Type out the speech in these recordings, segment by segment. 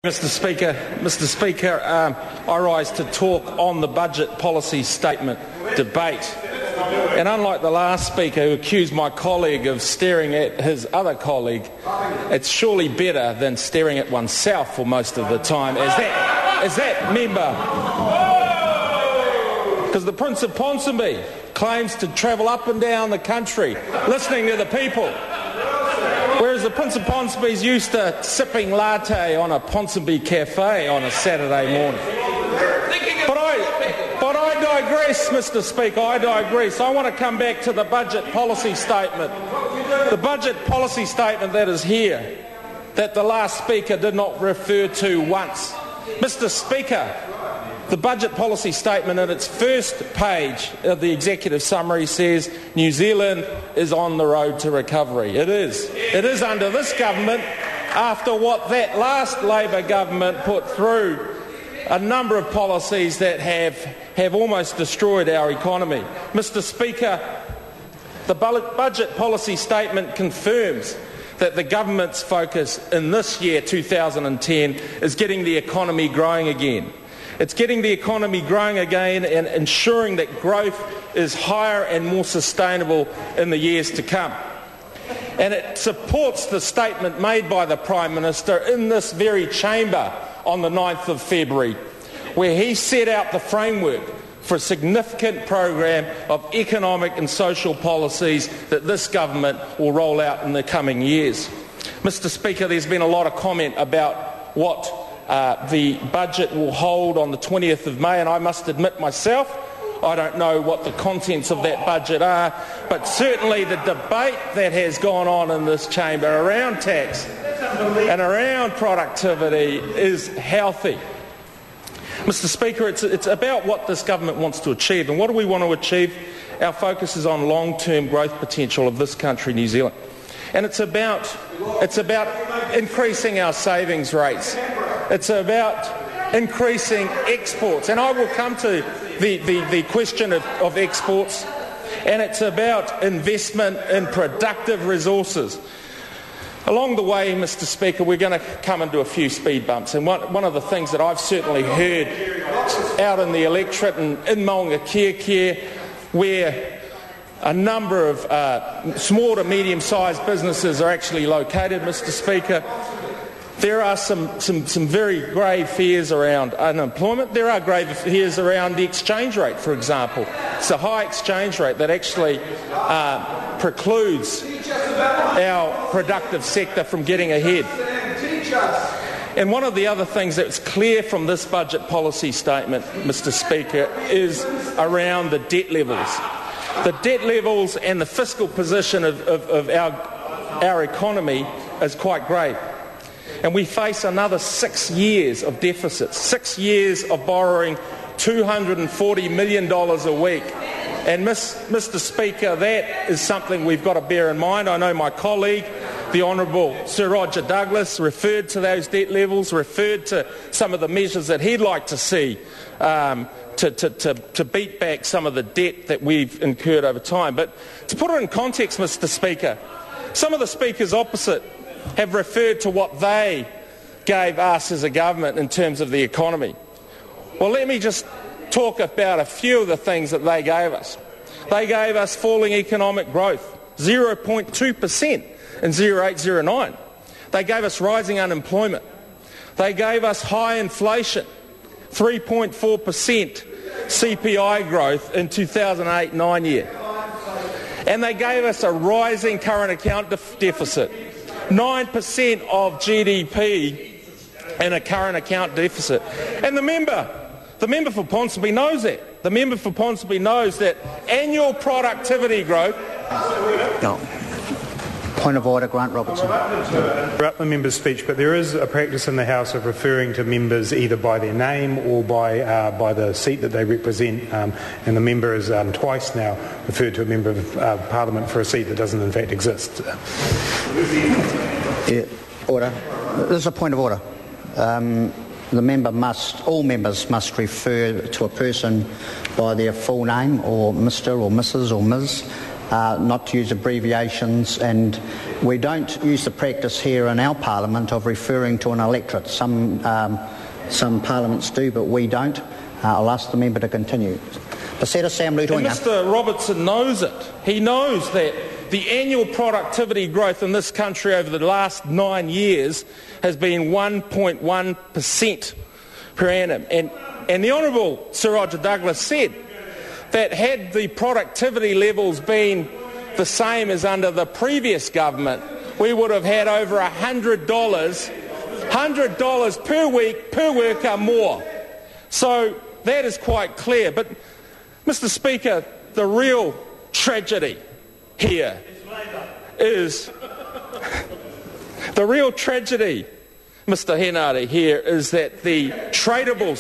Mr. Speaker, I rise to talk on the budget policy statement debate. And unlike the last speaker who accused my colleague of staring at his other colleague, it's surely better than staring at oneself for most of the time as that member. Because the Prince of Ponsonby claims to travel up and down the country listening to the people. Whereas the Prince of Ponsonby's used to sipping latte on a Ponsonby cafe on a Saturday morning. But I digress, Mr. Speaker, I digress. I want to come back to the budget policy statement. The budget policy statement that is here, that the last speaker did not refer to once. Mr. Speaker, the budget policy statement at its first page of the executive summary says New Zealand is on the road to recovery. It is. It is under this government after what that last Labor government put through a number of policies that have almost destroyed our economy. Mr. Speaker, the budget policy statement confirms that the government's focus in this year, 2010, is getting the economy growing again. It's getting the economy growing again and ensuring that growth is higher and more sustainable in the years to come. And it supports the statement made by the Prime Minister in this very chamber on the 9th of February, where he set out the framework for a significant program of economic and social policies that this government will roll out in the coming years. Mr. Speaker, there's been a lot of comment about what the budget will hold on the 20th of May, and I must admit myself, I don't know what the contents of that budget are, but certainly the debate that has gone on in this chamber around tax and around productivity is healthy. Mr. Speaker, it's about what this government wants to achieve, and what do we want to achieve? Our focus is on long-term growth potential of this country, New Zealand. And it's about increasing our savings rates. It's about increasing exports. And I will come to the question of exports. And it's about investment in productive resources. Along the way, Mr. Speaker, we're going to come into a few speed bumps. And one of the things that I've certainly heard out in the electorate and in Maunga Kia, where a number of small to medium-sized businesses are actually located, Mr. Speaker, there are some very grave fears around unemployment. There are grave fears around the exchange rate, for example. It's a high exchange rate that actually precludes our productive sector from getting ahead. And one of the other things that's clear from this budget policy statement, Mr. Speaker, is around the debt levels. The debt levels and the fiscal position of our economy is quite grave. And we face another 6 years of deficits, 6 years of borrowing $240 million a week. And Mr. Speaker, that is something we've got to bear in mind. I know my colleague, the Honourable Sir Roger Douglas, referred to those debt levels, referred to some of the measures that he'd like to see to beat back some of the debt that we've incurred over time. But to put it in context, Mr. Speaker, some of the speakers opposite have referred to what they gave us as a government in terms of the economy. Well, let me just talk about a few of the things that they gave us. They gave us falling economic growth, 0.2% in 0809. They gave us rising unemployment. They gave us high inflation, 3.4% CPI growth in 2008-9 year. And they gave us a rising current account deficit, 9% of GDP in a current account deficit. And the member for Ponsonby knows that. The member for Ponsonby knows that annual productivity growth... No. Point of order, Grant Robertson. Interrupt the member's speech, but there is a practice in the House of referring to members either by their name or by the seat that they represent, and the member has twice now referred to a member of Parliament for a seat that doesn't in fact exist. Yeah, order. There's a point of order. All members must refer to a person by their full name, or Mr. or Mrs. or Ms. not to use abbreviations, and we don't use the practice here in our parliament of referring to an electorate. Some parliaments do, but we don't. I'll ask the member to continue. Pasera Sam Lotu-Iiga. Mr Robertson knows it. He knows that the annual productivity growth in this country over the last 9 years has been 1.1% per annum. And the Honourable Sir Roger Douglas said that had the productivity levels been the same as under the previous government, we would have had over $100 per week per worker more. So that is quite clear. But, Mr Speaker, the real tragedy here is Mr Henare, here is that the tradable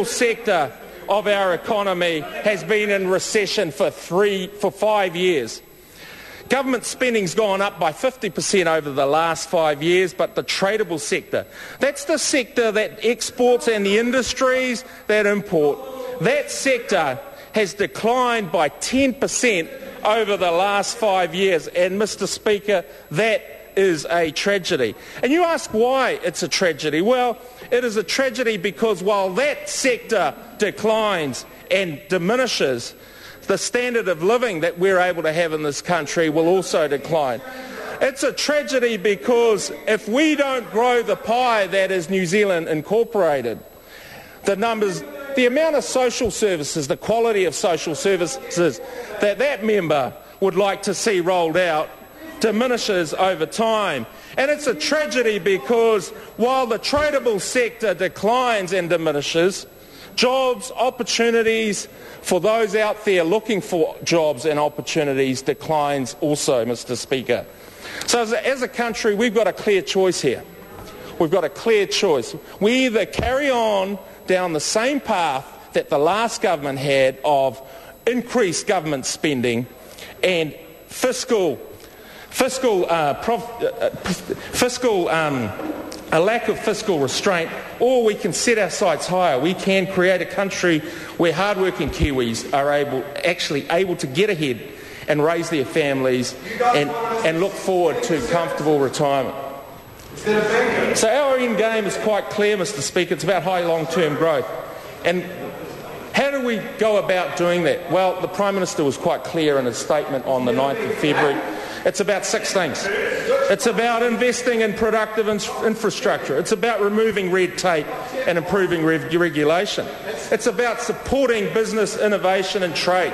sector of our economy has been in recession for 5 years. Government spending's gone up by 50% over the last 5 years, but the tradable sector, that's the sector that exports and the industries that import, that sector has declined by 10% over the last 5 years. And, Mr Speaker, that is a tragedy. And you ask why it's a tragedy. Well, it is a tragedy because while that sector declines and diminishes, the standard of living that we're able to have in this country will also decline. It's a tragedy because if we don't grow the pie that is New Zealand Incorporated, the amount of social services, the quality of social services that member would like to see rolled out diminishes over time. And it's a tragedy because while the tradable sector declines and diminishes, jobs, opportunities for those out there looking for jobs and opportunities declines also, Mr Speaker. So as a country, we've got a clear choice here. We've got a clear choice. We either carry on down the same path that the last government had of increased government spending and a lack of fiscal restraint, or we can set our sights higher. We can create a country where hard-working Kiwis are able to get ahead and raise their families and look forward to comfortable retirement. So our end game is quite clear, Mr Speaker. It's about high long-term growth. And how do we go about doing that? Well, the Prime Minister was quite clear in his statement on the 9th of February. It's about 6 things. It's about investing in productive infrastructure. It's about removing red tape and improving regulation. It's about supporting business, innovation and trade,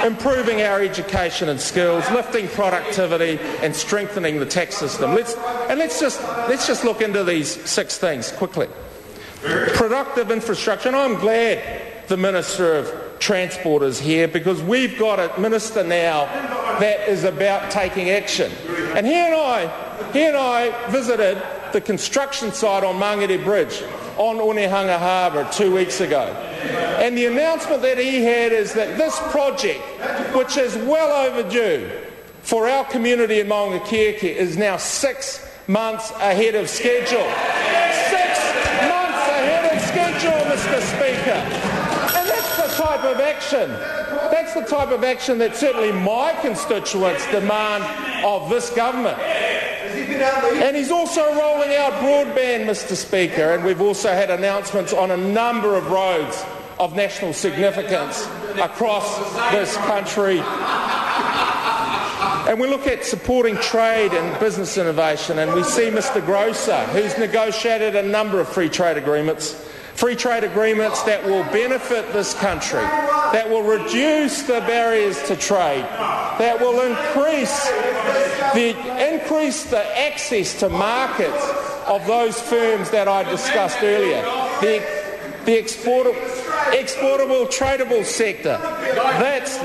improving our education and skills, lifting productivity and strengthening the tax system. Let's just look into these 6 things quickly. Productive infrastructure, and I'm glad the Minister of Transport is here because we've got a minister now that is about taking action. And he and I visited the construction site on Mangere Bridge on Onehunga Harbour 2 weeks ago. And the announcement that he had is that this project, which is well overdue for our community in Maungakiekie, is now 6 months ahead of schedule. 6 months ahead of schedule, Mr Speaker. And that's the type of action. That's the type of action that certainly my constituents demand of this government. And he's also rolling out broadband, Mr Speaker, and we've also had announcements on a number of roads of national significance across this country. And we look at supporting trade and business innovation, and we see Mr Grosser, who's negotiated a number of free trade agreements that will benefit this country, that will reduce the barriers to trade, that will increase the access to markets of those firms that I discussed earlier, the exportable, tradable sector. That's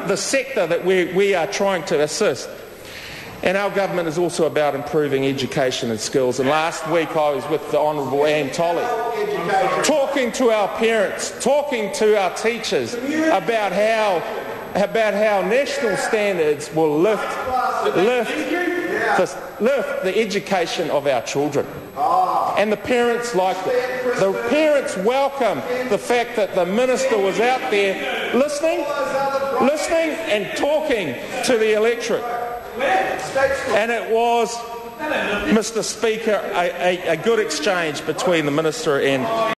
the sector that we are trying to assist. And our government is also about improving education and skills. And last week I was with the Honourable Anne Tolley, talking to our parents, talking to our teachers about how national standards will lift the education of our children. And the parents liked it. The parents welcome the fact that the minister was out there listening and talking to the electorate. And it was, Mr. Speaker, a good exchange between the Minister and